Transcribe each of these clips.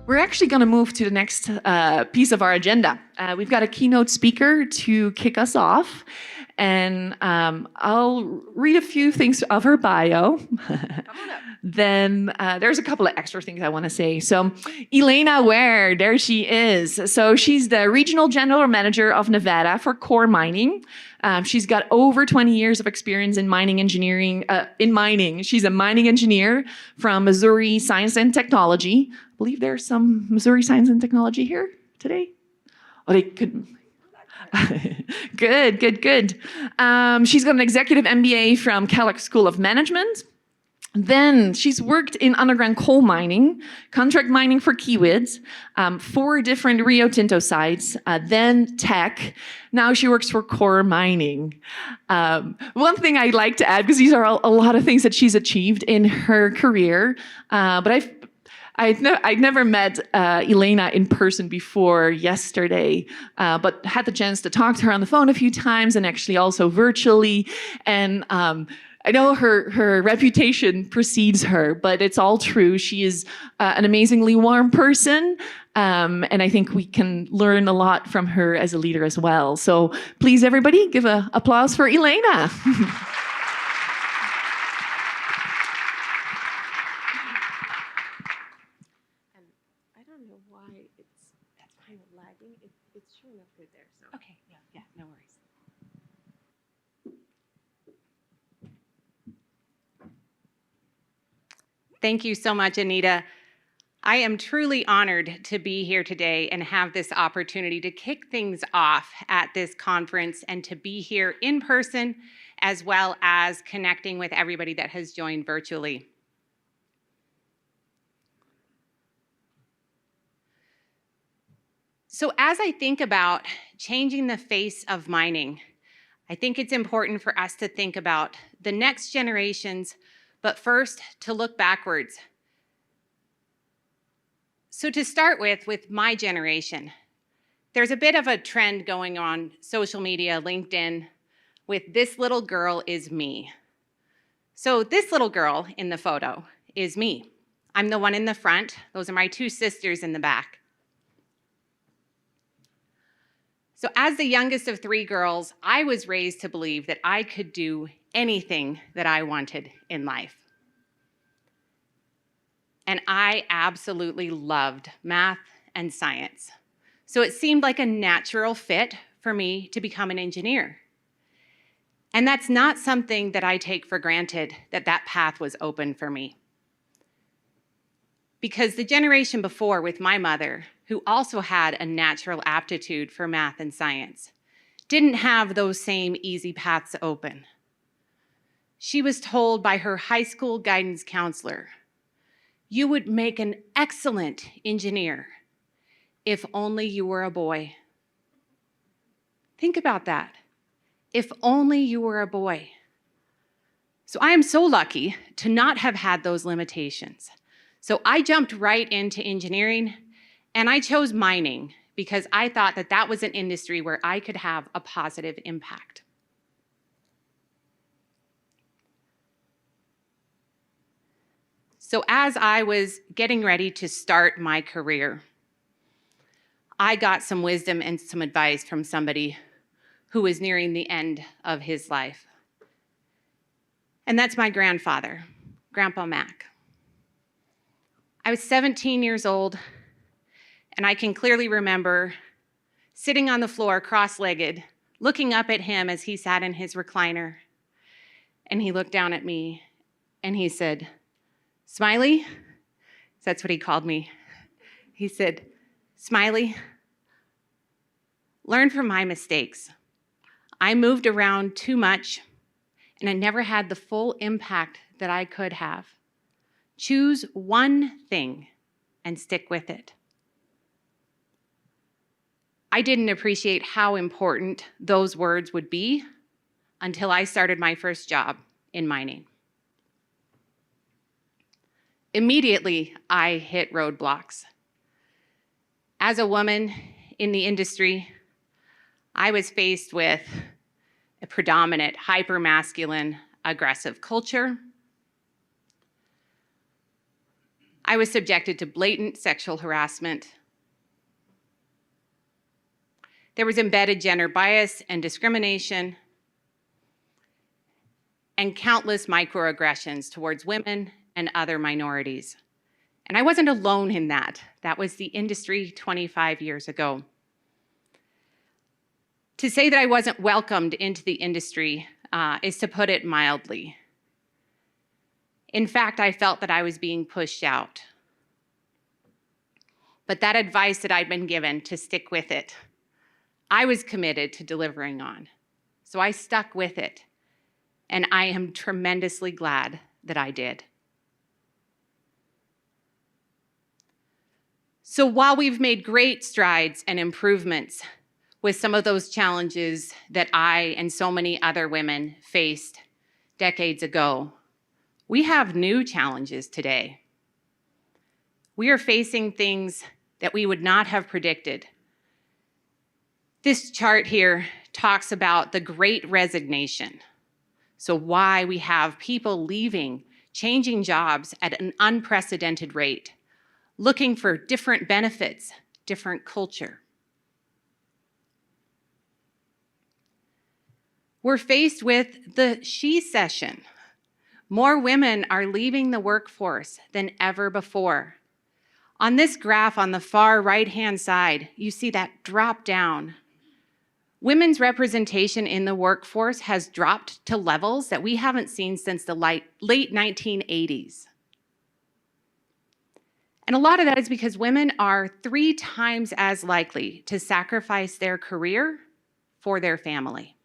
We're actually going to move to the next piece of our agenda. We've got a keynote speaker to kick us off, and I'll read a few things of her bio. Then there's a couple of extra things I want to say. So Elaina Ware, there she is. So she's the Regional General Manager of Nevada for Coeur Mining. She's got over 20 years of experience in mining engineering, She's a mining engineer from Missouri Science and Technology. I believe there's some Missouri Science and Technology here today. Oh, they could. Good. She's got an executive MBA from Kellogg School of Management. Then she's worked in underground coal mining, contract mining for Kiewit, 4 different Rio Tinto sites, then tech. Now she works for Coeur Mining. One thing I'd like to add, because these are a lot of things that she's achieved in her career, but I'd never met Elaina in person before yesterday, but had the chance to talk to her on the phone a few times and actually also virtually. And I know her reputation precedes her, but it's all true. She is an amazingly warm person, and I think we can learn a lot from her as a leader as well. So please, everybody, give an applause for Elaina. It's showing up good there. So. Okay, yeah, no worries. Thank you so much, Anita. I am truly honored to be here today and have this opportunity to kick things off at this conference and to be here in person, as well as connecting with everybody that has joined virtually. So as I think about changing the face of mining, I think it's important for us to think about the next generations, but first to look backwards. So to start with my generation, there's a bit of a trend going on social media, LinkedIn, with "this little girl is me." So this little girl in the photo is me. I'm the one in the front. Those are my 2 sisters in the back. So as the youngest of 3 girls, I was raised to believe that I could do anything that I wanted in life. And I absolutely loved math and science. So it seemed like a natural fit for me to become an engineer. And that's not something that I take for granted, that path was open for me. Because the generation before with my mother, who also had a natural aptitude for math and science, didn't have those same easy paths open. She was told by her high school guidance counselor, "You would make an excellent engineer if only you were a boy." Think about that. If only you were a boy. So I am so lucky to not have had those limitations. So I jumped right into engineering, and I chose mining because I thought that was an industry where I could have a positive impact. So as I was getting ready to start my career, I got some wisdom and some advice from somebody who was nearing the end of his life. And that's my grandfather, Grandpa Mac. I was 17 years old, and I can clearly remember sitting on the floor cross-legged, looking up at him as he sat in his recliner. And he looked down at me, and he said, "Smiley," that's what he called me. He said, "Smiley, learn from my mistakes. I moved around too much, and I never had the full impact that I could have. Choose one thing and stick with it." I didn't appreciate how important those words would be until I started my first job in mining. Immediately, I hit roadblocks. As a woman in the industry, I was faced with a predominant hyper-masculine, aggressive culture. I was subjected to blatant sexual harassment. There was embedded gender bias and discrimination, and countless microaggressions towards women and other minorities. And I wasn't alone in that. That was the industry 25 years ago. To say that I wasn't welcomed into the industry is to put it mildly. In fact, I felt that I was being pushed out. But that advice that I'd been given to stick with it, I was committed to delivering on. So I stuck with it. And I am tremendously glad that I did. So while we've made great strides and improvements with some of those challenges that I and so many other women faced decades ago, we have new challenges today. We are facing things that we would not have predicted. This chart here talks about the Great Resignation. So why we have people leaving, changing jobs at an unprecedented rate, looking for different benefits, different culture. We're faced with the she-cession. More women are leaving the workforce than ever before. On this graph on the far right-hand side, you see that drop down. Women's representation in the workforce has dropped to levels that we haven't seen since the late 1980s. And a lot of that is because women are 3 times as likely to sacrifice their career for their family.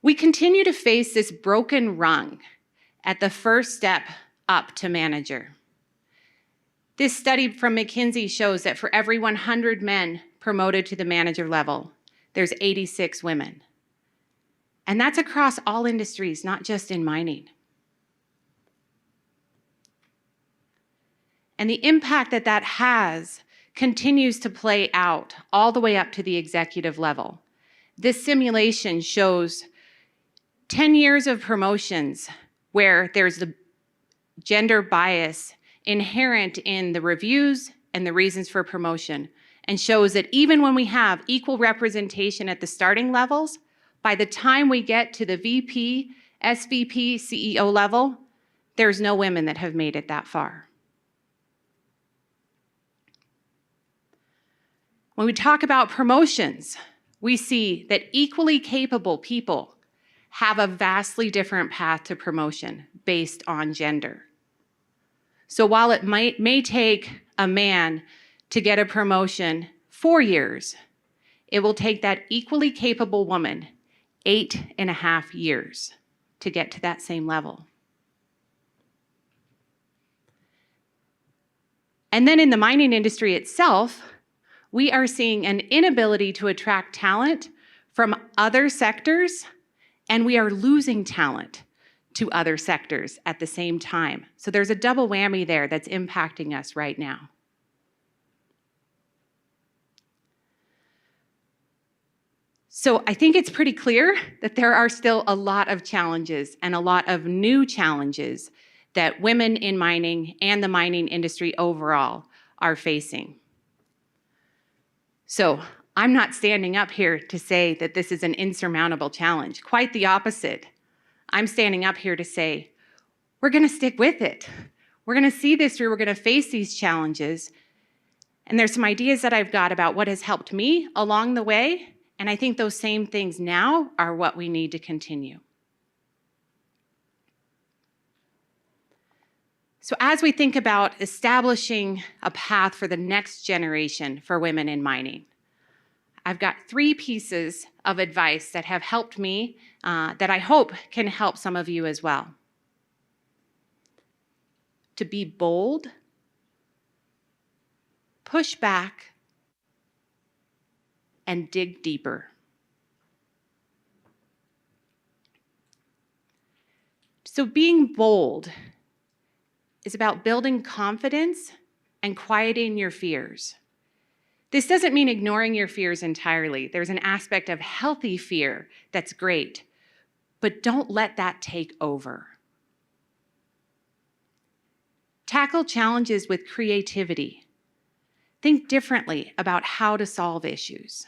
We continue to face this broken rung at the first step up to manager. This study from McKinsey shows that for every 100 men promoted to the manager level, there's 86 women. And that's across all industries, not just in mining. And the impact that that has continues to play out all the way up to the executive level. This simulation shows 10 years of promotions where there's the gender bias inherent in the reviews and the reasons for promotion, and shows that even when we have equal representation at the starting levels, by the time we get to the VP, SVP, CEO level, there's no women that have made it that far. When we talk about promotions, we see that equally capable people have a vastly different path to promotion based on gender. So while it may take a man to get a promotion 4 years, it will take that equally capable woman 8.5 years to get to that same level. And then in the mining industry itself, we are seeing an inability to attract talent from other sectors, and we are losing talent to other sectors at the same time. So there's a double whammy there that's impacting us right now. So I think it's pretty clear that there are still a lot of challenges and a lot of new challenges that women in mining and the mining industry overall are facing. So I'm not standing up here to say that this is an insurmountable challenge. Quite the opposite. I'm standing up here to say, we're going to stick with it. We're going to see this through. We're going to face these challenges. And there's some ideas that I've got about what has helped me along the way. And I think those same things now are what we need to continue. So as we think about establishing a path for the next generation for women in mining, I've got 3 pieces of advice that have helped me that I hope can help some of you as well. To be bold, push back, and dig deeper. So being bold is about building confidence and quieting your fears. This doesn't mean ignoring your fears entirely. There's an aspect of healthy fear that's great, but don't let that take over. Tackle challenges with creativity. Think differently about how to solve issues.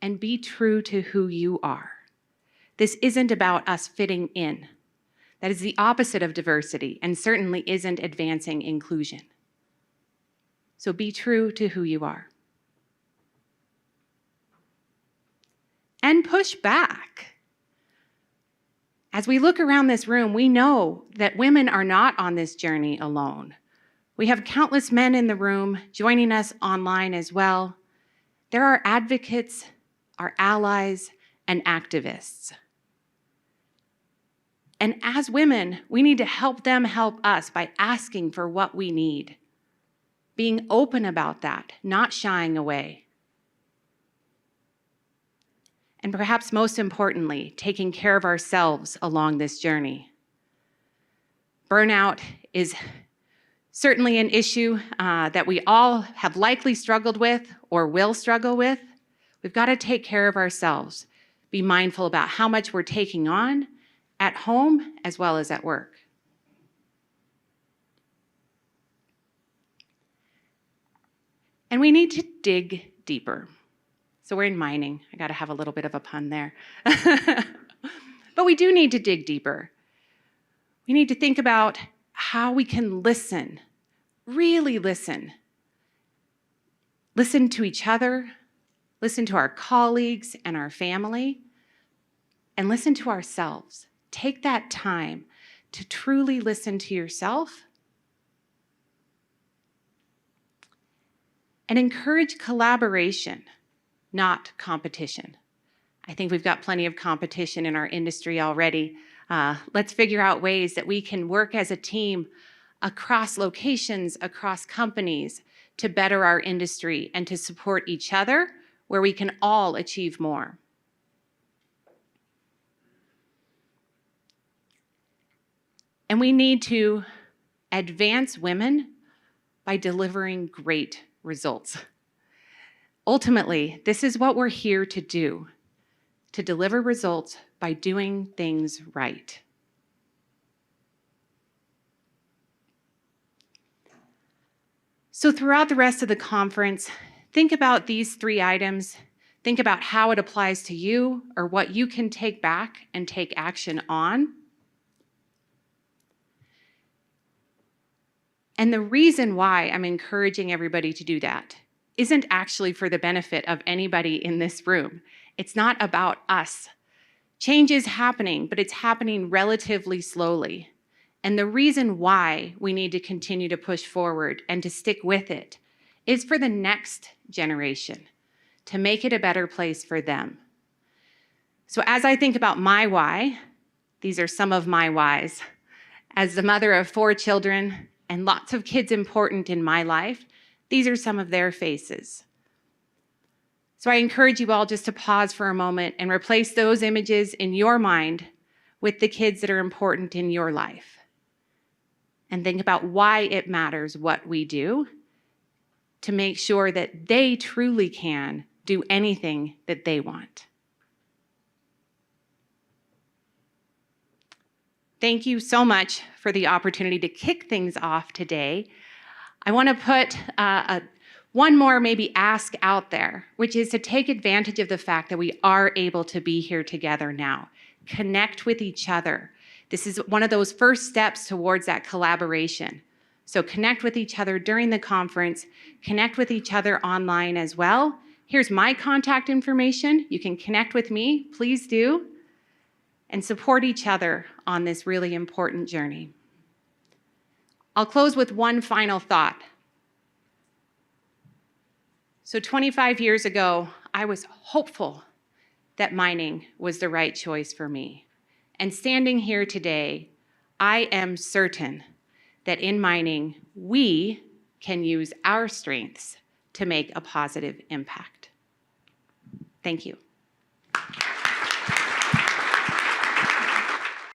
And be true to who you are. This isn't about us fitting in. That is the opposite of diversity and certainly isn't advancing inclusion. So be true to who you are. And push back. As we look around this room, we know that women are not on this journey alone. We have countless men in the room joining us online as well. There are advocates, our allies, and activists. And as women, we need to help them help us by asking for what we need, being open about that, not shying away. And perhaps most importantly, taking care of ourselves along this journey. Burnout is certainly an issue that we all have likely struggled with or will struggle with. We've got to take care of ourselves, be mindful about how much we're taking on at home as well as at work. And we need to dig deeper. So we're in mining. I got to have a little bit of a pun there. But we do need to dig deeper. We need to think about how we can listen, really listen. Listen to each other, listen to our colleagues and our family, and listen to ourselves. Take that time to truly listen to yourself and encourage collaboration, not competition. I think we've got plenty of competition in our industry already. Let's figure out ways that we can work as a team across locations, across companies, to better our industry and to support each other where we can all achieve more. And we need to advance women by delivering great results. Ultimately, this is what we're here to do, to deliver results by doing things right. So throughout the rest of the conference, think about these 3 items. Think about how it applies to you or what you can take back and take action on. And the reason why I'm encouraging everybody to do that isn't actually for the benefit of anybody in this room. It's not about us. Change is happening, but it's happening relatively slowly. And the reason why we need to continue to push forward and to stick with it is for the next generation, to make it a better place for them. So as I think about my why, these are some of my whys. As the mother of 4 children and lots of kids important in my life, these are some of their faces. So I encourage you all just to pause for a moment and replace those images in your mind with the kids that are important in your life. And think about why it matters what we do to make sure that they truly can do anything that they want. Thank you so much for the opportunity to kick things off today. I want to put one more maybe ask out there, which is to take advantage of the fact that we are able to be here together now. Connect with each other. This is one of those first steps towards that collaboration. So connect with each other during the conference, connect with each other online as well. Here's my contact information. You can connect with me, please do, and support each other on this really important journey. I'll close with one final thought. So 25 years ago, I was hopeful that mining was the right choice for me. And standing here today, I am certain that in mining, we can use our strengths to make a positive impact. Thank you.